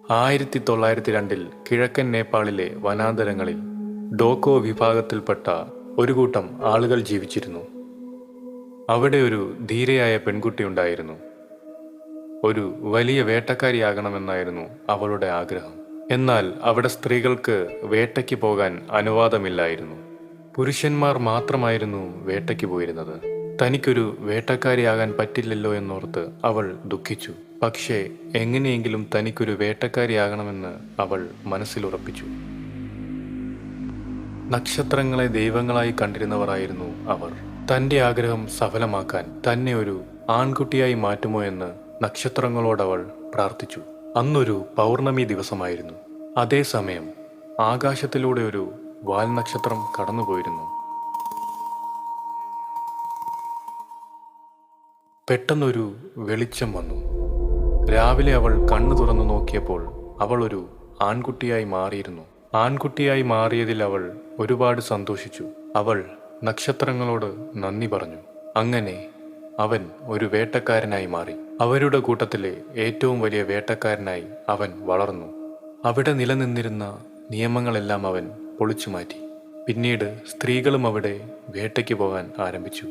1902 കിഴക്കൻ നേപ്പാളിലെ വനാന്തരങ്ങളിൽ ഡോക്കോ വിഭാഗത്തിൽപ്പെട്ട ഒരു കൂട്ടം ആളുകൾ ജീവിച്ചിരുന്നു. അവിടെ ഒരു ധീരയായ പെൺകുട്ടിയുണ്ടായിരുന്നു. ഒരു വലിയ വേട്ടക്കാരിയാകണമെന്നായിരുന്നു അവളുടെ ആഗ്രഹം. എന്നാൽ അവിടെ സ്ത്രീകൾക്ക് വേട്ടയ്ക്ക് പോകാൻ അനുവാദമില്ലായിരുന്നു. പുരുഷന്മാർ മാത്രമായിരുന്നു വേട്ടയ്ക്ക് പോയിരുന്നത്. തനിക്കൊരു വേട്ടക്കാരിയാകാൻ പറ്റില്ലല്ലോ എന്നോർത്ത് അവൾ ദുഃഖിച്ചു. പക്ഷേ എങ്ങനെയെങ്കിലും തനിക്കൊരു വേട്ടക്കാരിയാകണമെന്ന് അവൾ മനസ്സിലുറപ്പിച്ചു. നക്ഷത്രങ്ങളെ ദൈവങ്ങളായി കണ്ടിരുന്നവരായിരുന്നു അവർ. തന്റെ ആഗ്രഹം സഫലമാക്കാൻ തന്നെ ഒരു ആൺകുട്ടിയായി മാറ്റുമോ എന്ന് നക്ഷത്രങ്ങളോടവൾ പ്രാർത്ഥിച്ചു. അന്നൊരു പൗർണമി ദിവസമായിരുന്നു. അതേസമയം ആകാശത്തിലൂടെ ഒരു വാൽനക്ഷത്രം കടന്നുപോയിരുന്നു. പെട്ടെന്നൊരു വെളിച്ചം വന്നു. രാവിലെ അവൾ കണ്ണു തുറന്നു നോക്കിയപ്പോൾ അവൾ ഒരു ആൺകുട്ടിയായി മാറിയിരുന്നു. ആൺകുട്ടിയായി മാറിയതിൽ അവൾ ഒരുപാട് സന്തോഷിച്ചു. അവൾ നക്ഷത്രങ്ങളോട് നന്ദി പറഞ്ഞു. അങ്ങനെ അവൻ ഒരു വേട്ടക്കാരനായി മാറി. അവരുടെ കൂട്ടത്തിലെ ഏറ്റവും വലിയ വേട്ടക്കാരനായി അവൻ വളർന്നു. അവിടെ നിലനിന്നിരുന്ന നിയമങ്ങളെല്ലാം അവൻ പൊളിച്ചു മാറ്റി. പിന്നീട് സ്ത്രീകളും അവിടെ വേട്ടയ്ക്ക് പോകാൻ ആരംഭിച്ചു.